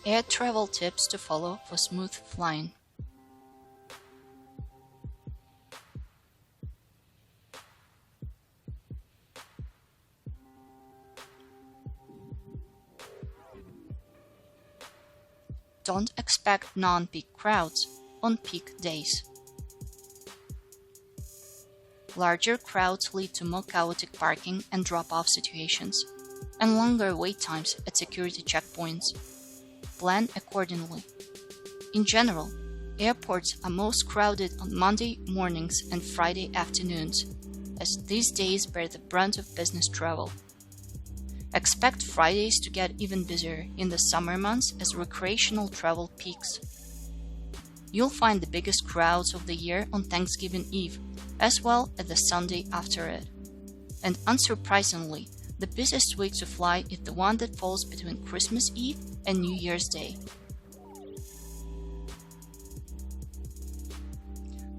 Air travel tips to follow for smooth flying. Don't expect non-peak crowds on peak days. Larger crowds lead to more chaotic parking and drop-off situations, and longer wait times at security checkpoints. Plan accordingly. In general, airports are most crowded on Monday mornings and Friday afternoons, as these days bear the brunt of business travel. Expect Fridays to get even busier in the summer months as recreational travel peaks. You'll find the biggest crowds of the year on Thanksgiving Eve, as well as the Sunday after it. And unsurprisingly, the busiest week to fly is the one that falls between Christmas Eve and New Year's Day.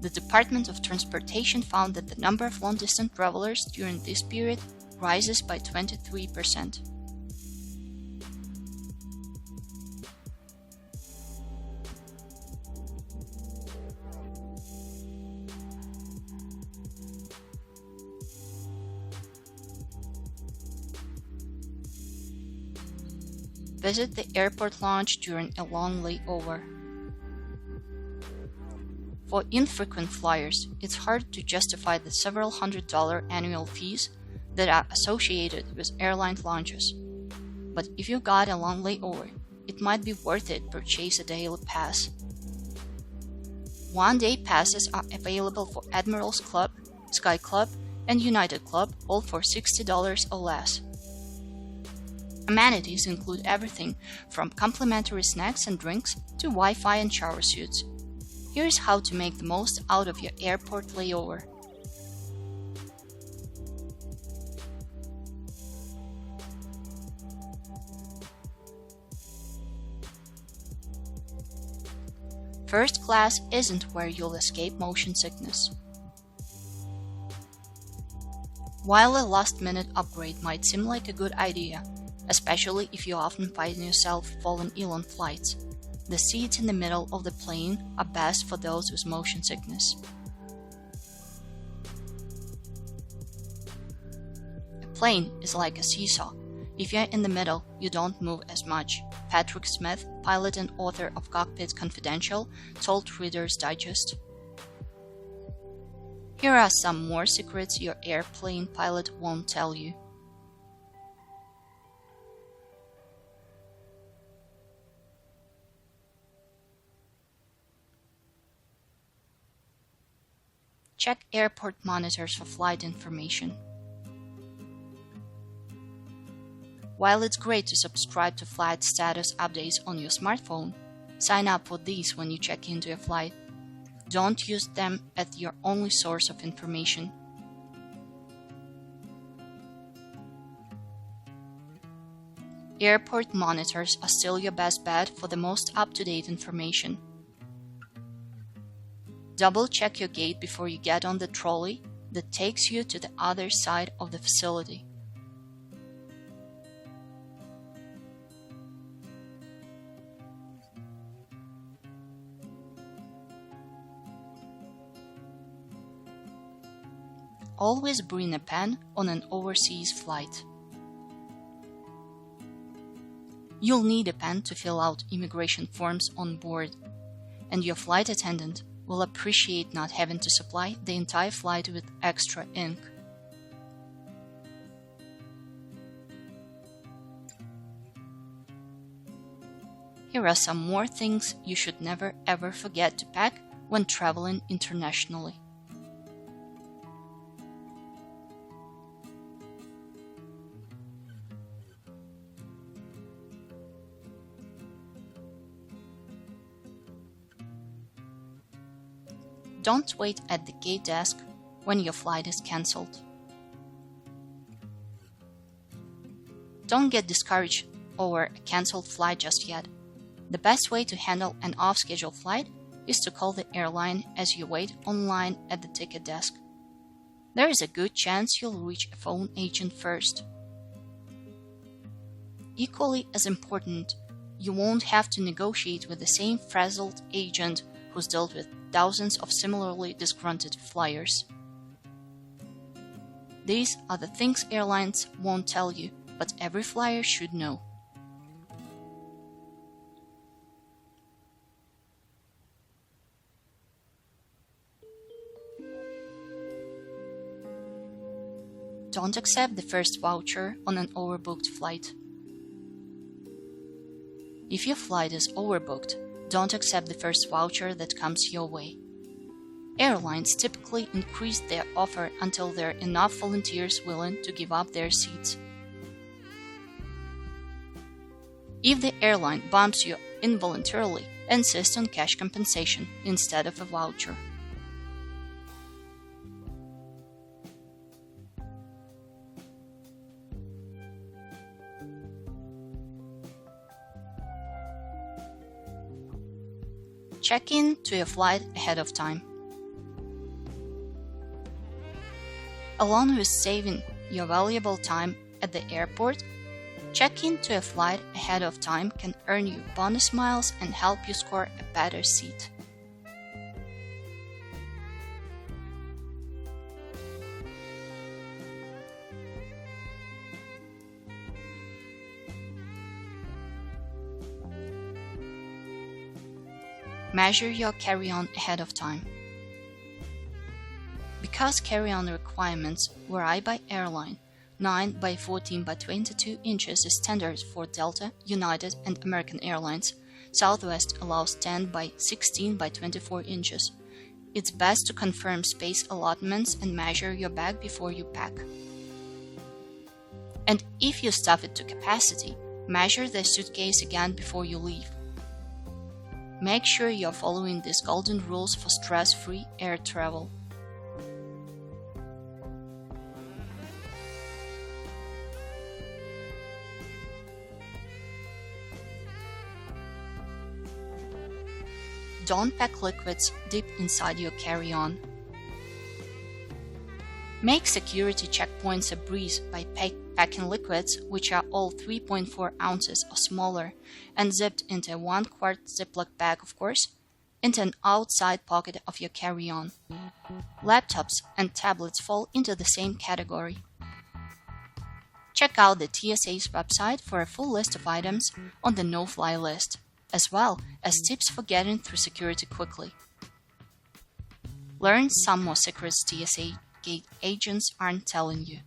The Department of Transportation found that the number of long-distance travelers during this period rises by 23%. Visit the airport lounge during a long layover. For infrequent flyers, it's hard to justify the several $100 annual fees that are associated with airline lounges. But if you got a long layover, it might be worth it to purchase a daily pass. One-day passes are available for Admirals Club, Sky Club, and United Club, all for $60 or less. Amenities include everything from complimentary snacks and drinks to Wi-Fi and shower suites. Here's how to make the most out of your airport layover. First class isn't where you'll escape motion sickness. While a last-minute upgrade might seem like a good idea, especially if you often find yourself falling ill on flights, the seats in the middle of the plane are best for those with motion sickness. A plane is like a seesaw. If you're in the middle, you don't move as much. Patrick Smith, pilot and author of Cockpit Confidential, told Reader's Digest. Here are some more secrets your airplane pilot won't tell you. Check airport monitors for flight information. While it's great to subscribe to flight status updates on your smartphone, sign up for these when you check into a flight. Don't use them as your only source of information. Airport monitors are still your best bet for the most up-to-date information. Double-check your gate before you get on the trolley that takes you to the other side of the facility. Always bring a pen on an overseas flight. You'll need a pen to fill out immigration forms on board, and your flight attendant will appreciate not having to supply the entire flight with extra ink. Here are some more things you should never ever forget to pack when traveling internationally. Don't wait at the gate desk when your flight is cancelled. Don't get discouraged over a cancelled flight just yet. The best way to handle an off-schedule flight is to call the airline as you wait online at the ticket desk. There is a good chance you'll reach a phone agent first. Equally as important, You won't have to negotiate with the same frazzled agent who's dealt with thousands of similarly disgruntled flyers. These are the things airlines won't tell you, but every flyer should know. Don't accept the first voucher on an overbooked flight. If your flight is overbooked, don't accept the first voucher that comes your way. Airlines typically increase their offer until there are enough volunteers willing to give up their seats. If the airline bumps you involuntarily, insist on cash compensation instead of a voucher. Check in to your flight ahead of time. Along with saving your valuable time at the airport, check-in to a flight ahead of time can earn you bonus miles and help you score a better seat. Measure your carry-on ahead of time. Because carry-on requirements vary by airline, 9 by 14 by 22 inches is standard for Delta, United, and American Airlines. Southwest allows 10 by 16 by 24 inches. It's best to confirm space allotments and measure your bag before you pack. And if you stuff it to capacity, measure the suitcase again before you leave. Make sure you're following these golden rules for stress-free air travel. Don't pack liquids deep inside your carry-on. Make security checkpoints a breeze by packing liquids, which are all 3.4 ounces or smaller, and zipped into a 1-quart Ziploc bag, of course, into an outside pocket of your carry-on. Laptops and tablets fall into the same category. Check out the TSA's website for a full list of items on the no-fly list, as well as tips for getting through security quickly. Learn some more secrets TSA gate agents aren't telling you.